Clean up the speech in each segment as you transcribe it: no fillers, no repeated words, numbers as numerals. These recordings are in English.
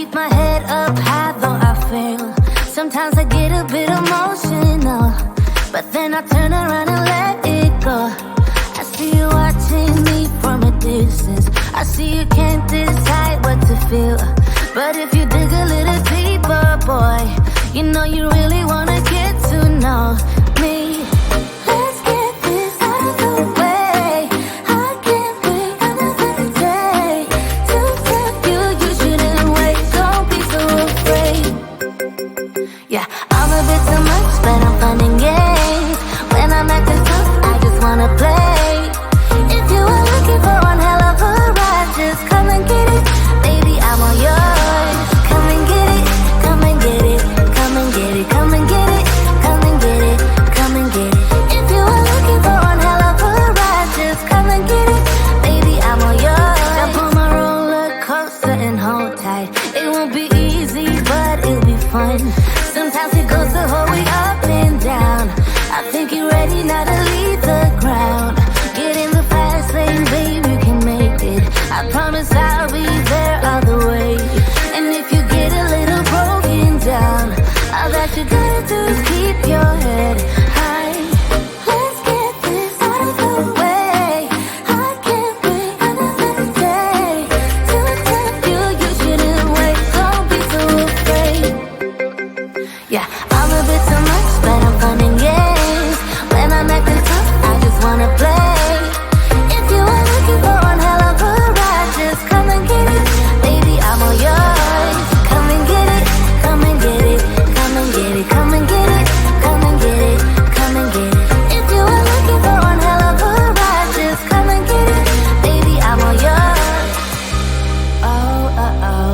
keep my head up high though I fail. Sometimes I get a bit emotional, but then I turn around and let it go. I see you watching me from a distance. I see you can't decide what to feel, but if you dig a little deeper, boy, you know you really wanna get to know me. Let's get this out of the way. I can't wait another day to tell you you shouldn't wait. Don't be so afraid. Yeah, I'm a bit too much, but I'm fun and games. When I'm acting tough, I just wanna play. If you are looking for one hell of a ride, just come and get it. Baby, I'm all yours. Come and get it, come and get it, come and get it, come and get it, come and get it, come and get it. If you are looking for one hell of a ride, just come and get it. Baby, I'm all yours. Jump on my roller coaster and hold tight. It won't be easy, but it'll be fun. Sometimes it goes the whole way up and down. I think you're ready now to leave the ground. Get in the fast lane, baby, you can make it. I promise I'll be there all the way. And if you get a little broken down, all that you gotta do is keep your head high. Let's get this out of the way. I can't wait another day to tell you you shouldn't wait. Don't be so afraid. Yeah, I'm a bit too much, but I'm fun and games. When I'm acting tough, I just wanna play. If you are looking for one hell of a ride, just come and get it. Baby, I'm all yours. Come and get it, come and get it, come and get it, come and get it, come and get it, come and get it. If you are looking for one hell of a ride, just come and get it. Baby, I'm all yours. Oh, oh, oh,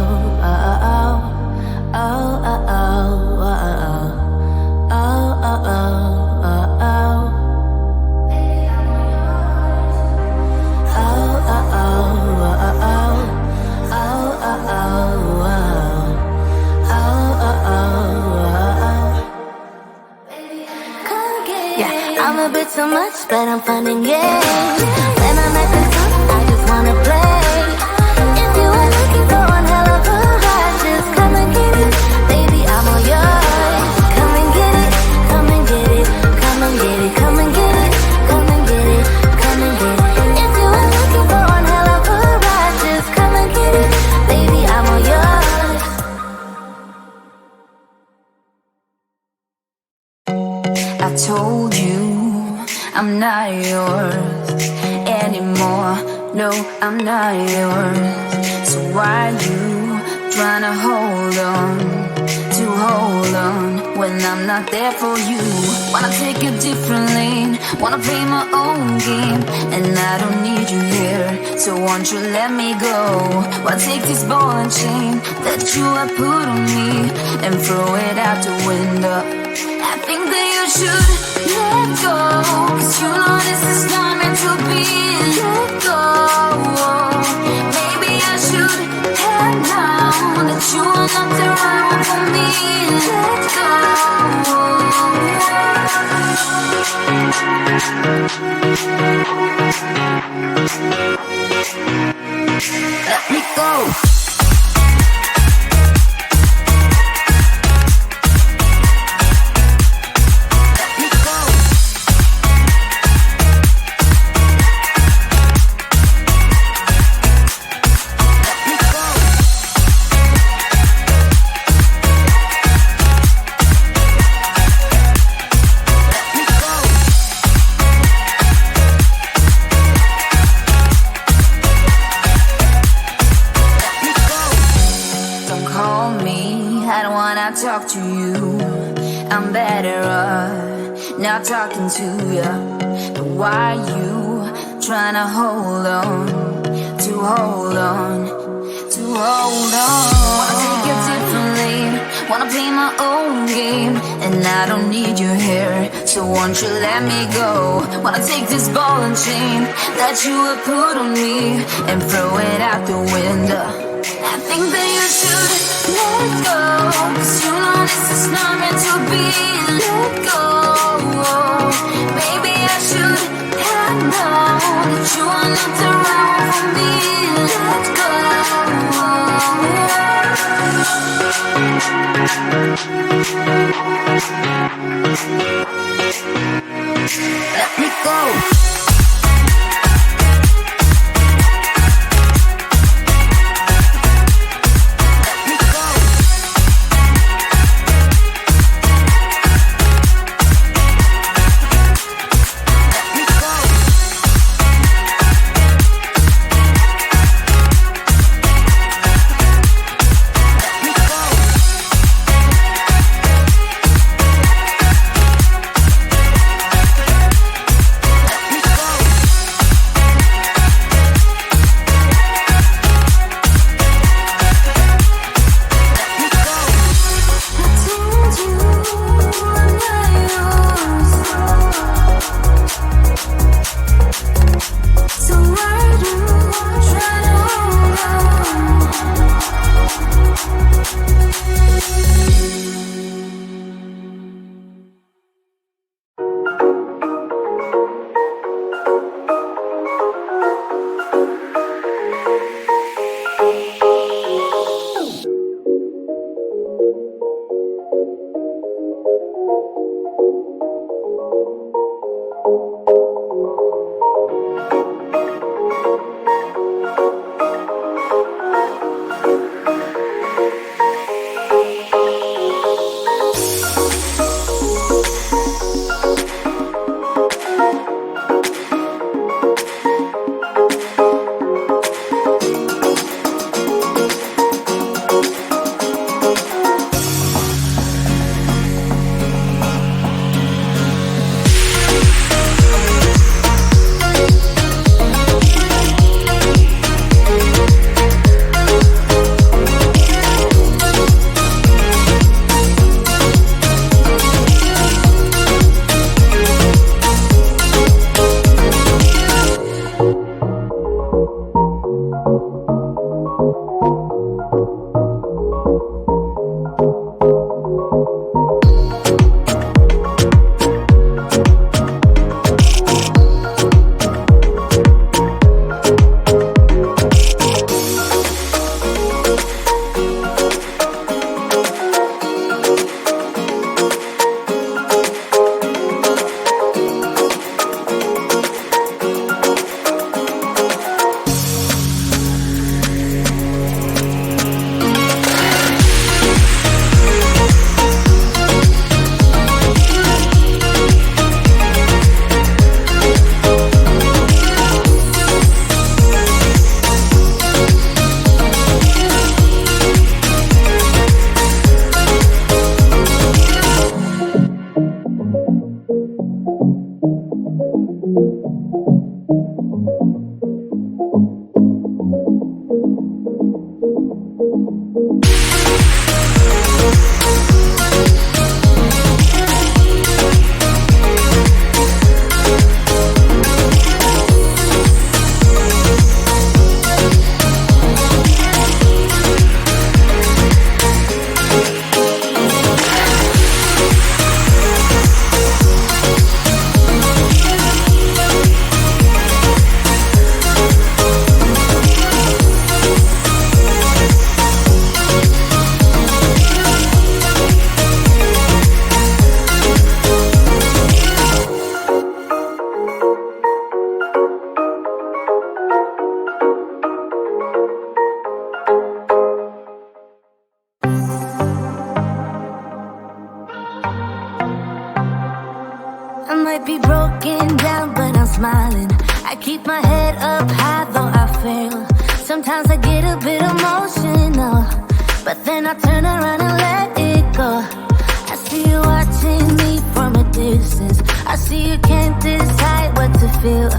oh, oh, oh, oh, oh, oh, oh, oh, oh, oh. Yeah, I'm a bit too much, but I'm fun and games. When I'm acting tough, I just wanna play. If you are looking for one hell of a ride, just come and get it. Baby, I'm all yours. Come and get it, come and get it, come and get it, come and get it, come and get it, come and get it. If you are looking for one hell of a ride, just come and get it. Baby, I'm all yours. I told you I'm not yours anymore. No, I'm not yours. So why you trying to hold on when I'm not there for you? Wanna take a different lane, wanna play my own game, and I don't need you here, so won't you let me go? Wanna take this ball and chain that you have put on me and throw it out the window. I think that you should let go, 'cause you know this is not meant to be. Let go. Maybe I should have known that you are not the right one for me. Let go. Let me go. Talk to you, I'm better off not talking to you. But why you trying to hold on? Wanna take a different lane, wanna play my own game, and I don't need you here, so won't you let me go? Wanna take this ball and chain that you have put on me and throw it out the window. I think that you should let go, 'cause you know this is not meant to be. Let go. Maybe I should have known that you are not the right one for me. Let go. Let me go. might be broken down, but I'm smiling. I keep my head up high, though I fail. Sometimes I get a bit emotional, but then I turn around and let it go. I see you watching me from a distance. I see you can't decide what to feel,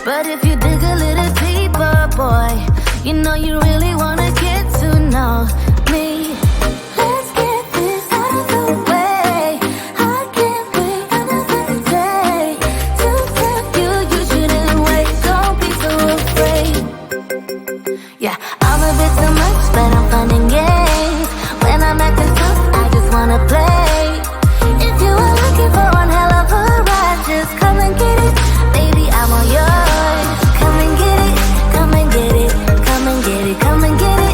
but if you dig a little deeper, boy, you know you really wanna get to know me. Let's get this out of the way. I can't wait another day to tell you you shouldn't wait. Don't be so afraid. Yeah, I'm a bit too much, but I'm fun and games. When I'm acting tough, I just wanna play. If you are looking for one hell of a ride, just come and get it. Baby, I'm all yours. Come and get it, come and get it, come and get it, come and get it.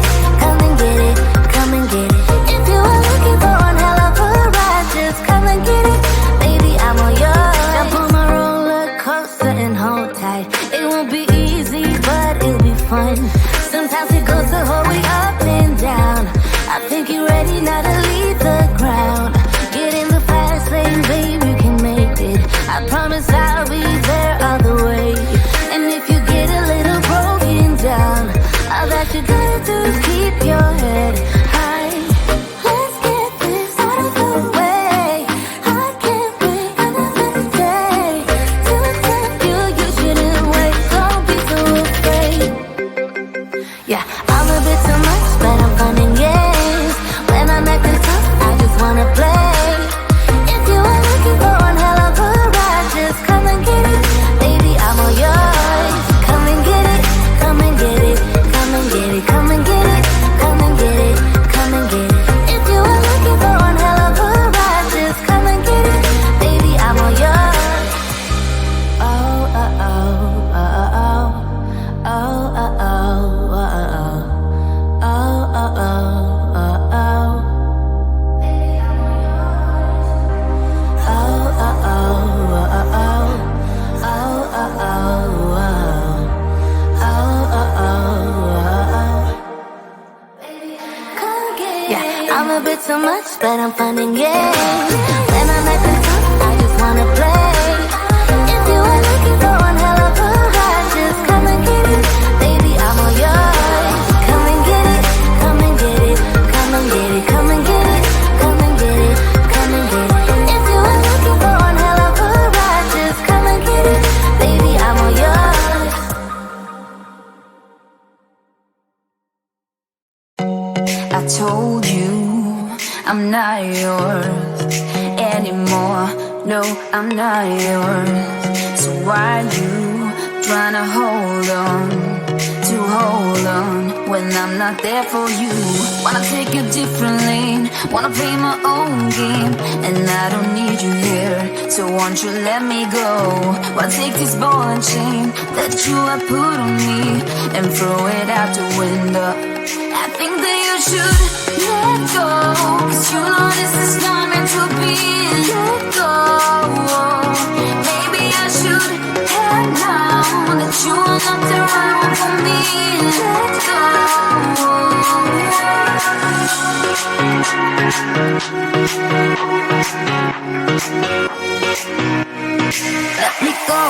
much that I'm finding games. When I'm at the top, I just wanna play. If you are looking for one hell of a ride, just come and get it, baby, I'm all yours. Come and get it, come and get it, come and get it, come and get it, come and get it, come and get it. If you are looking for one hell of a ride, just come and get it, baby, I'm all yours. I told you I'm not yours anymore. No, I'm not yours. So why you tryna hold on when I'm not there for you? Wanna take a different lane, wanna play my own game, and I don't need you here, so won't you let me go? Why take this ball and chain that you have put on me and throw it out the window? I think that you should let go, 'cause you know this is not meant to be. Let go. Maybe I should have known that you are not the right one for me. Let go. Let me go.